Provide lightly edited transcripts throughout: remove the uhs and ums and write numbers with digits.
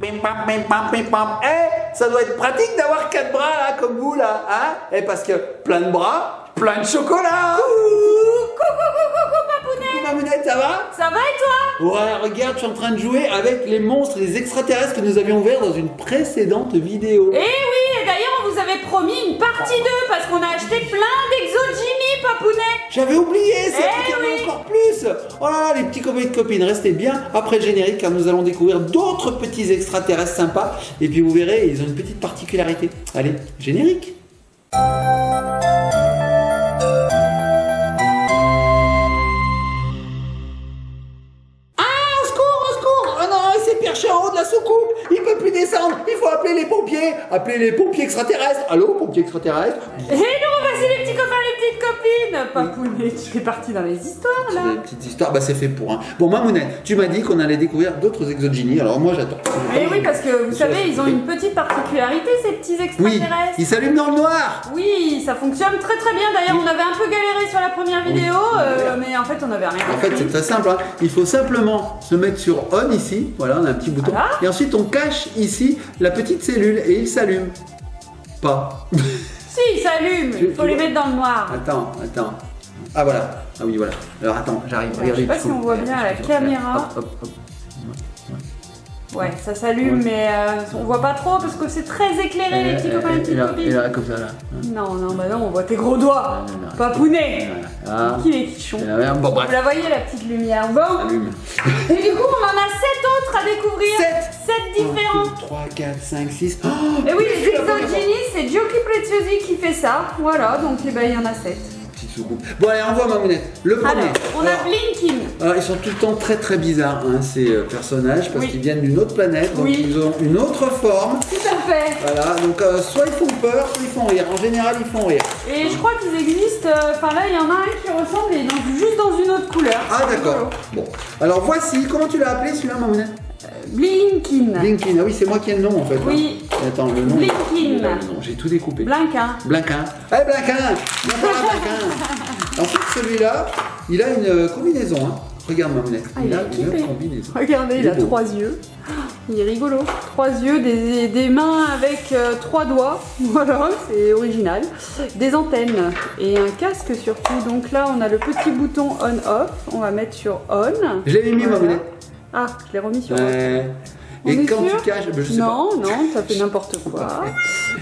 Pim pam, pim pam, pim pam. Eh, ça doit être pratique d'avoir 4 bras là, comme vous là, hein? Eh, parce que plein de bras, plein de chocolat. Coucou, Papounet. Mamounette, ça va? Ça va et toi? Ouais, regarde, je suis en train de jouer avec les monstres, les extraterrestres que nous avions ouverts dans une précédente vidéo. Eh oui, et d'ailleurs on vous avait promis une partie 2 parce qu'on a acheté plein d'exogini, Papounet. J'avais oublié, c'est vrai qu'il y en a oui. encore plus. Oh là là, les petits copains et copines, restez bien après le générique car nous allons découvrir d'autres petits extraterrestres sympas. Et puis vous verrez, ils ont une petite particularité. Allez, générique. Perché en haut de la soucoupe, il peut plus descendre, il faut appeler les pompiers. Appeler les pompiers extraterrestres. Allô, pompiers extraterrestres? Et nous, voici les petits copains, les petites copines. Papounet, tu fais partie dans les histoires là. Des petites histoires, bah c'est fait pour. Hein. Bon, Mamounette, tu m'as dit qu'on allait découvrir d'autres exogénies, alors moi j'attends. Eh oui, parce que vous savez, ils ont une petite particularité, ces petits Oui, extraterrestres. ils s'allument dans le noir. Oui, ça fonctionne très très bien. D'ailleurs, on avait un peu galéré sur la première vidéo, mais en fait, on avait rien En fait, compris. c'est très simple. Hein. Il faut simplement se mettre sur on ici. Voilà, on a un petit bouton. Voilà. Et ensuite, on cache ici la petite cellule et il s'allume. Pas. Si, ils s'allument. Il faut les mettre dans le noir. Attends. Ah voilà. Ah oui, voilà. Alors attends, j'arrive. Ouais, je sais pas si on voit bien à la caméra. Hop. Ouais, ça s'allume, Ouais. mais on voit pas trop parce que c'est très éclairé, les petits copains et les petites Et copines. là, comme ça, là. Non, bah non, on voit tes gros doigts. Papounet. Voilà. Qui est quichon. Bon, bref. Vous la voyez, la petite lumière. Bon. Allume. Et du coup, on en a 7 autres à découvrir. 7 différents. 3, 4, 5, 6. Et oui, les exogénies, c'est Giochi Preziosi qui fait ça. Voilà, donc eh ben, il y en a 7. Petite soucoupe. Bon, allez, envoie Mamounette. Le premier. Alors, on a Blinkin. Alors, ils sont tout le temps très très bizarres, hein, ces personnages, parce Oui. qu'ils viennent d'une autre planète, donc Oui. ils ont une autre forme. Tout à fait. Voilà, donc soit ils font peur, soit ils font rire. En général, ils font rire. Et je crois qu'ils existent. Enfin là, il y en a un qui ressemble et juste dans une autre couleur. Ah, C'est d'accord. rigolo. Bon, alors voici, comment tu l'as appelé celui-là, Mamounette? Blinkin. Blinkin. Ah oui, c'est moi qui ai le nom en fait. hein. Oui. Attends, le nom. Blinkin. Non, j'ai tout découpé. Blinkin. Blinquin. Allez, Blinquin. Viens par là, Blinquin. Ensuite, celui-là, il a une combinaison. Hein. Regarde, Mamounette. Ah, il est une équipé. combinaison. Regardez, il a beau. 3 yeux. Il est rigolo. 3 yeux, des mains avec 3 doigts. Voilà, c'est original. Des antennes et un casque surtout. Donc là, on a le petit bouton on-off. On va mettre sur on. Je l'avais mis, Voilà. Mamounette. Ah, je l'ai remis sur on. Ouais. On Et est quand sûr tu caches, ben, je sais Non, ça fait n'importe quoi.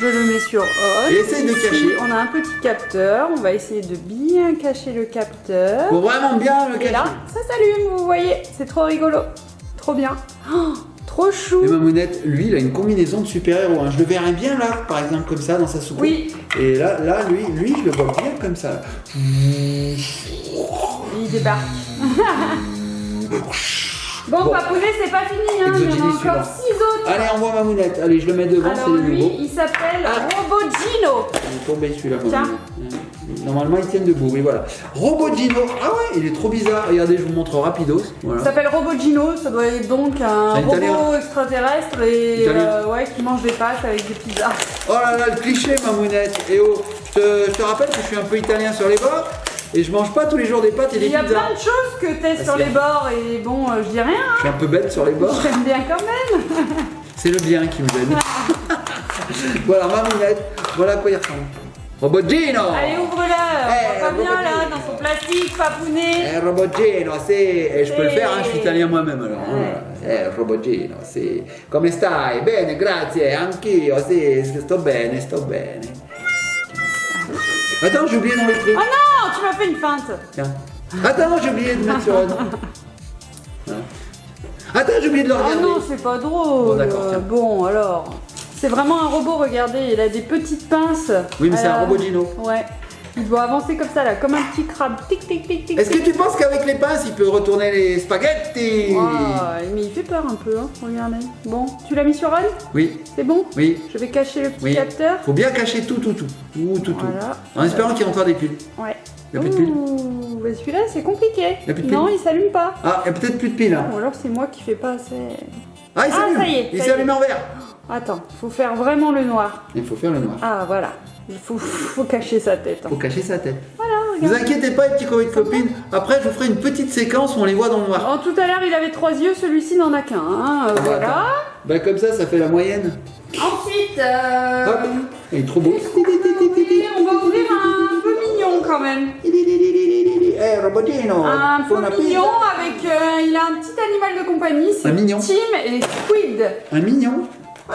Je le mets sur on. Et essaye de Ici, cacher. on a un petit capteur. On va essayer de bien cacher le capteur. pas. Faut vraiment bien le Et cacher. là, ça s'allume, vous voyez. C'est trop rigolo. Trop bien. Oh, trop chou. Et Mamounette, lui, il a une combinaison de super-héros. Hein. Je le verrais bien là, par exemple, comme ça, dans sa soucoupe. Oui. Et là, lui, je le vois bien comme ça. Il débarque. Bon, Papounet, c'est pas fini, hein. Il y en a Exogénie encore suivant. 6 autres. Allez, envoie Mamounette. Allez, je le mets devant, c'est Alors le lui, nouveau. il s'appelle Ah. Robogino. Il est tombé celui-là, Tiens. Mamounette. Normalement, ils tiennent debout, oui, voilà. Robogino. Ah ouais, il est trop bizarre. Regardez, je vous montre rapidos. Il Voilà. s'appelle Robogino. Ça doit être donc un C'est un Italien. robot extraterrestre et Italien. ouais, qui mange des pâtes avec des pizzas. Oh là là, le cliché, Mamounette. Et oh, je te rappelle que je suis un peu italien sur les bords. Et je mange pas tous les jours des pâtes et des Il y a pizzas. plein de choses que t'es sur c'est- les bords et bon, je dis rien. Je suis un peu bête sur les bords. J'aime bien quand même. C'est le bien qui me donne. Voilà, Mamounette. Voilà à quoi il ressemble. Robogino. Allez, ouvre-la. Eh, On voit pas bien Robogino. là, dans son plastique, Papounet. Robogino, c'est... E je peux le faire, hein, je suis Eh. italien moi-même alors. Robogino, sì. Come stai? Bene, grazie, anch'io, sì, sto bene, sto bene. Attends, j'ai oublié dans le truc. Oh non, tu m'as fait une feinte. Tiens. Attends, j'ai oublié de mettre sur on. Voilà. Attends, j'ai oublié de le Oh regarder. non, c'est pas drôle. Bon, d'accord, tiens. Bon, alors. C'est vraiment un robot, regardez, il a des petites pinces. Oui, mais c'est un Alors, Robogino. Ouais. Il doit avancer comme ça, là, comme un petit crabe. Tic, tic, tic, tic. Est-ce que tu penses qu'avec les pinces, il peut retourner les spaghettis? Mais il fait peur un peu, hein. Regardez. Bon, tu l'as mis sur on? Oui, C'est bon? oui, Je vais cacher le petit oui. capteur. Faut bien cacher tout. Voilà. En espérant qu'il y ait encore des piles. Ouais. Il y a plus de piles. Ouh, bah celui-là, c'est compliqué. Il y a plus de Non, piles. il s'allume pas. Ah, il y a peut-être plus de piles. Hein. Ou alors c'est moi qui fais pas assez. Ah, il s'allume. ça y est, Il ça s'est y est. allumé en vert. Attends, faut faire vraiment le noir. Il faut faire le noir. Ah, voilà. Il faut cacher sa tête. hein. Faut cacher sa tête. Voilà, Vous regarde. inquiétez pas, les petits copains et copines. Après, je vous ferai une petite séquence où on les voit dans le noir. Oh, tout à l'heure, il avait 3 yeux, celui-ci n'en a qu'un. Hein. bah, Voilà. attends. Bah comme ça fait la moyenne. Ensuite, Hop, il est trop beau. on va ouvrir un peu mignon quand même. Eh, Robotino, Un peu buona mignon pizza. avec, il a un petit animal de compagnie, c'est Un mignon. Tim et Squid. Un mignon.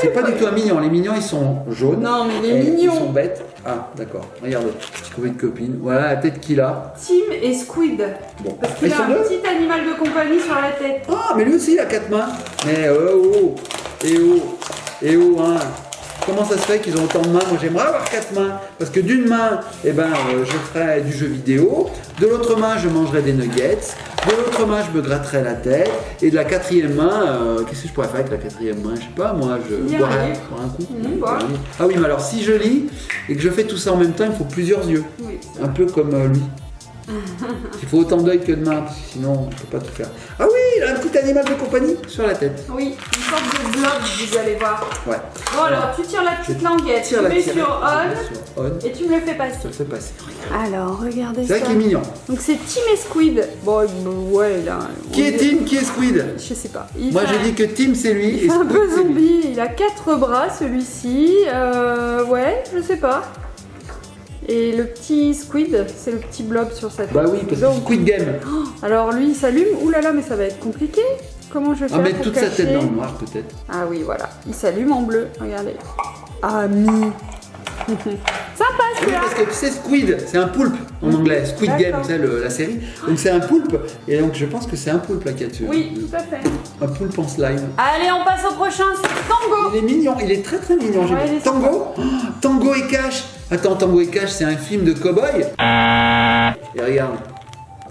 C'est pas ouais. du tout un mignon, les mignons ils sont jaunes. Non, mais les Et mignons. Ils sont bêtes. Ah, d'accord. Regardez, petit copain de copine. Voilà la tête qu'il a. Tim et Squid. Bon, Parce qu'il ils a sont un deux. petit animal de compagnie sur la tête. Ah, mais lui aussi il a 4 mains. Mais oh, hein. Comment ça se fait qu'ils ont autant de mains? Moi j'aimerais avoir 4 mains. Parce que d'une main, je ferais du jeu vidéo. De l'autre main, je mangerais des nuggets. De l'autre main, je me gratterais la tête. Et de la quatrième main, qu'est-ce que je pourrais faire avec la quatrième main? Je sais pas, moi, je Lire un boirais livre. pour un coup. Voilà. Ah oui, mais alors si je lis et que je fais tout ça en même temps, il faut plusieurs yeux. Oui. Un peu comme lui. Il faut autant d'œil que de mains, parce que sinon on ne peut pas tout faire. Ah oui, il a un petit animal de compagnie sur la tête. Oui, une sorte de blob, vous allez voir. Ouais. Bon alors, tu tires la petite languette, tu Tire la mets tire, sur on. on et tu me le fais Je passer. te le fais passer. Alors, regardez C'est ça. vrai qu'il est mignon. Donc c'est Tim et Squid. Bon, ouais, là. Qui est Tim, qui est Squid? Je sais pas. Il Moi fait j'ai dit que Tim c'est lui. il Et fait un Squid peu c'est lui. zombie. Il a 4 bras celui-ci. Ouais, je sais pas. Et le petit Squid, c'est le petit blob sur sa tête. Bah oui, parce que Donc, Squid Game. alors lui, il s'allume. Ouh là là, mais ça va être compliqué. Comment je vais Ah, faire mettre pour toute sa cacher tête dans le noir peut-être. Ah oui, voilà. Il s'allume en bleu. Regardez. Ami. Sympa Oui, celui-là. parce que tu sais, Squid, c'est un poulpe en anglais. Squid Game, D'accord. tu sais, la série. Donc c'est un poulpe. Et donc je pense que c'est un poulpe là qu'il y a dessus. Oui, tout à fait. Un poulpe en slime. Allez, on passe au prochain. C'est Tango. Il est mignon, il est très très mignon. j'aime Ouais, bien. il est Tango Oh, Tango et Cash. Attends, Tango et Cash, c'est un film de cow-boy. Et regarde,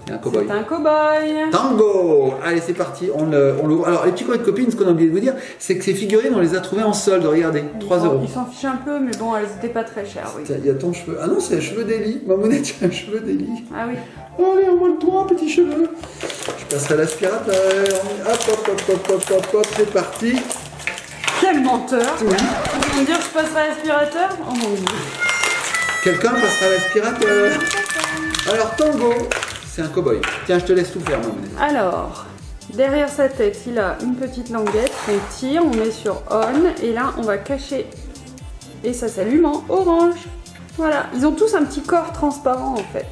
c'est un cow-boy. C'est un cow-boy. Tango. Allez, c'est parti, on l'ouvre. Alors, les petits copains de copines, ce qu'on a oublié de vous dire, c'est que ces figurines, on les a trouvées en solde. Regardez, 3 Bon, euros. il s'en fiche un peu, mais bon, elles étaient pas très chères, oui. Tiens, il y a ton cheveu. Ah non, c'est un cheveu d'Eli. Mamounette, tu as un cheveu d'Eli. Ah oui. Allez, envole-toi, petit cheveu. Je passerai l'aspirateur. Hop, hop, hop, hop, hop, hop, hop, c'est parti. Quel menteur. Oui. Ils vont me dire que je passerai l'aspirateur. Oh mon dieu. Quelqu'un passera l'aspirateur. Alors, Tango, c'est un cow-boy. Tiens, je te laisse tout faire, Mamounette. Alors, derrière sa tête, il a une petite languette qu'on tire, on met sur on, et là, on va cacher. Et ça s'allume en orange. Voilà, ils ont tous un petit corps transparent en fait.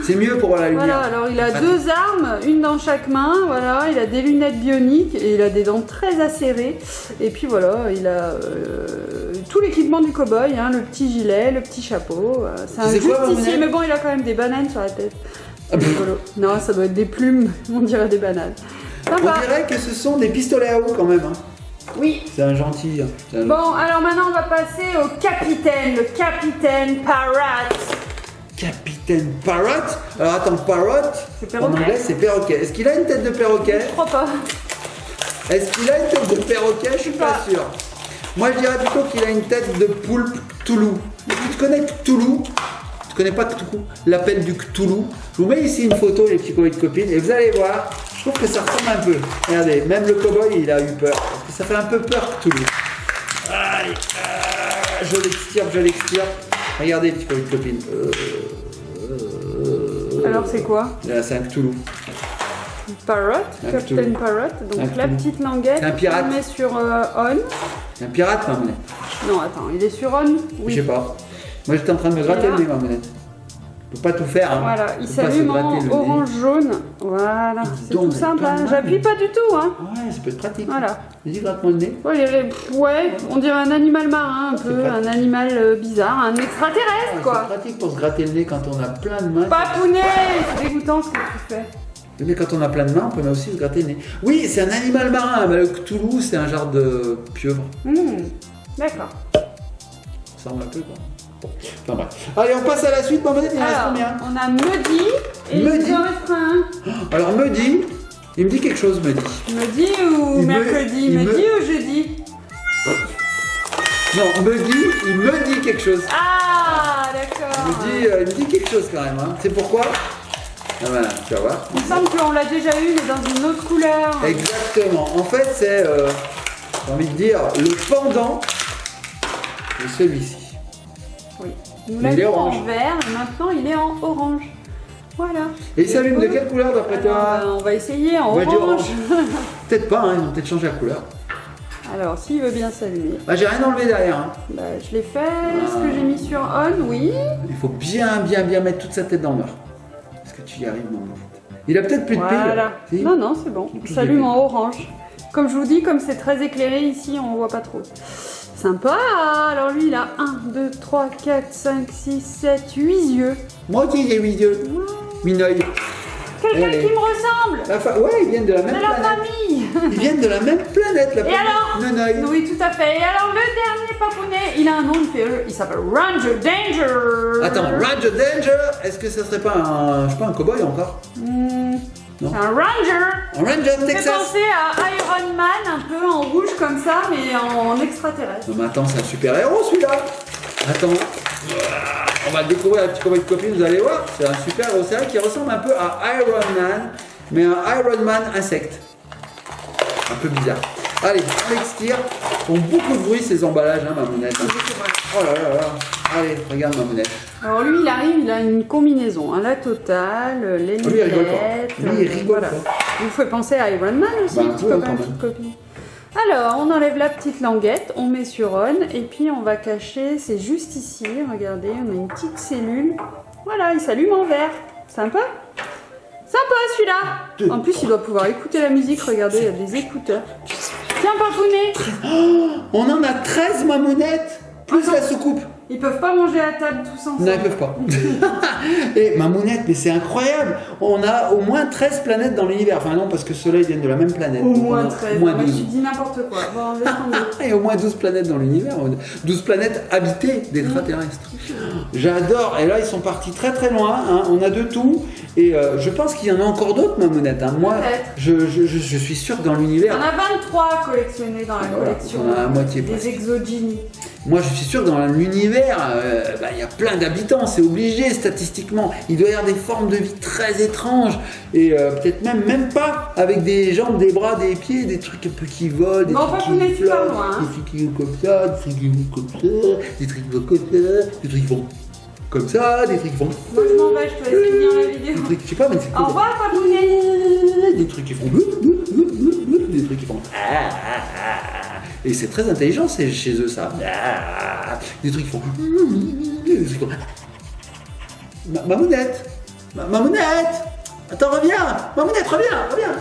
C'est mieux pour voir la lumière. Voilà, alors il a Pratique. 2 armes, une dans chaque main, voilà, il a des lunettes bioniques et il a des dents très acérées. Et puis voilà, il a tout l'équipement du cow-boy, hein, le petit gilet, le petit chapeau. C'est un C'est quoi, justicier, Mamounette mais bon, il a quand même des bananes sur la tête. Ah, C'est rigolo. Non, ça doit être des plumes, on dirait des bananes. Sympa. On dirait que ce sont des pistolets à eau quand même. Hein. Oui. C'est un gentil. Hein. C'est un Bon, alors maintenant on va passer au capitaine, le capitaine Parrot. Capitaine Parrot. Alors attends, Parrot, C'est en perroquet. anglais c'est perroquet. Est-ce qu'il a une tête de perroquet? Je crois pas. Est-ce qu'il a une tête de perroquet? Je suis pas sûr. Moi je dirais plutôt qu'il a une tête de poulpe Cthulhu. Tu connais Cthulhu? Tu connais pas Cthulhu? L'appel du Cthulhu. Je vous mets ici une photo les petits copains de copines et vous allez voir, je trouve que ça ressemble un peu. Regardez, même le cow-boy il a eu peur. Parce que ça fait un peu peur Cthulhu. Allez, je l'extire. Regardez les petits copains de copines. Alors c'est quoi? Là, c'est un Cthulhu. Parrot, Un Captain Cthulhu. Parrot. Donc Un la Cthulhu. petite languette, C'est un pirate. on met sur on. C'est un pirate, Mamounette. Non, attends, il est sur on? Je sais pas. Moi j'étais en train de me gratter Et là- le nez, Mamounette. Je peux pas tout faire. Hein. Voilà, il Je peux pas se s'allume gratter en le nez. orange-jaune. Voilà, c'est donc, tout simple. pas Hein. mal. J'appuie pas du tout. Hein. Ouais, ça peut être pratique. Voilà. Vas-y, gratte-moi le nez. Ouais, on dirait un animal marin, un C'est peu, pratique. un animal bizarre, un extraterrestre C'est quoi. pratique pour se gratter le nez quand on a plein de mains. Papounet, c'est dégoûtant ce que tu fais. Mais quand on a plein de mains, on peut aussi se gratter le nez. Oui, c'est un animal marin. Mais le Cthulhu, c'est un genre de pieuvre. D'accord. Ça ressemble un peu, quoi. Enfin bref. Allez, on passe à la suite. Mamounette, il en reste Alors, combien? on a Mehdi et Mehdi. il nous en reste un. Alors, Mehdi, il me dit quelque chose, Mehdi. Mehdi ou Il me- mercredi? il Mehdi me- ou jeudi? Non, Mehdi, il me dit quelque chose. Ah, d'accord. Il me dit quelque chose quand même. Hein. C'est pourquoi? Ah, voilà, tu vas voir. Il me semble qu'on l'a déjà eu, mais dans une autre couleur. Exactement. En fait, c'est, j'ai envie de dire, le pendant de celui-ci. Oui. Nous Mais il est l'avions orange. en vert, et maintenant il est en orange. Voilà. Et il s'allume de quelle couleur d'après Alors, toi? on va essayer en On va dire orange. Peut-être pas, hein, ils ont peut-être changé la couleur. Alors, s'il veut bien s'allumer. Bah, j'ai rien enlevé derrière. Hein. Bah, je l'ai fait. Est-ce que j'ai mis sur on? Oui. Il faut bien mettre toute sa tête dans le beurre. Est-ce que tu y arrives, maman? Il a peut-être plus de Voilà. pile. Si. Non, non, c'est bon. Il s'allume en orange. Comme je vous dis, comme c'est très éclairé ici, on voit pas trop. Sympa. Alors lui, il a 1, 2, 3, 4, 5, 6, 7, 8 yeux. Moi aussi, j'ai 8 yeux. Mineuil. Quelqu'un Allez. qui me ressemble. Ouais, ils viennent de la même C'est la planète. famille. Ils viennent de la même planète, la Et planète alors Neneuil. Oui, tout à fait. Et alors, le dernier papounet, il a un nom, il s'appelle Ranger Danger. Attends, Ranger Danger, est-ce que ça serait pas un, je sais pas, un cow-boy encore? C'est un Ranger. Un Ranger de Ça fait Texas. penser à Iron Man, un peu en rouge comme ça, mais en extraterrestre. Non mais attends, c'est un super héros celui-là. Attends, on va le découvrir un petit copain de copine, vous allez voir. C'est un super héros, c'est vrai qui ressemble un peu à Iron Man, mais un Iron Man insecte. Un peu bizarre. Allez, on l'extire. Ils font beaucoup de bruit ces emballages, hein, Mamounette. Oh là là là. Allez, regarde Mamounette. Alors lui, il arrive, il a une combinaison, hein, la totale, les Lui, il rigole pas. lunettes. Lui, il rigole voilà. pas. Il vous fait penser à Iron Man aussi, Bah, un petit peu, copain, quand petite copine. Alors, on enlève la petite languette, on met sur on, et puis on va cacher, c'est juste ici, regardez, on a une petite cellule. Voilà, il s'allume en vert. Sympa? Sympa celui-là. En plus, il doit pouvoir écouter la musique, regardez, il y a des écouteurs. Tiens, papounet. On en a 13 Mamounettes, plus la soucoupe. Ils peuvent pas manger à table tous ensemble. Non, ils peuvent pas. Et Mamounette, mais c'est incroyable. On a au moins 13 planètes dans l'univers. Enfin non, parce que ceux-là, ils viennent de la même planète. Au Donc, moins on a 13. Moins Moi, je 12. dis n'importe quoi. Bon, laisse tomber. Et au moins 12 planètes dans l'univers. 12 planètes habitées d'extraterrestres. J'adore. Et là, ils sont partis très très loin. Hein. On a de tout. Et je pense qu'il y en a encore d'autres, Mamounette. Hein. Moi, je suis sûr que dans Il y l'univers... en a 23 collectionnés dans la Voilà, collection. on a la moitié des presque. exogenies. Moi, je suis sûr que dans l'univers, il y a plein d'habitants, c'est obligé statistiquement. Il doit y avoir des formes de vie très étranges et peut-être même pas avec des jambes, des bras, des pieds, des trucs un peu qui volent, des Bon, trucs Papounet, qui tu pars flottent, loin, hein. des trucs qui vont comme ça, des trucs qui vont comme ça, des trucs qui vont comme ça, des trucs qui vont comme ça, des trucs qui vont. Moi, je m'en vais, je te laisse finir la vidéo. Des trucs, je sais pas, mais c'est Au revoir, Papounet. des trucs qui font des trucs qui font et c'est très intelligent c'est chez eux ça des trucs qui font des trucs qui font Mamounette Mamounette attends reviens Mamounette reviens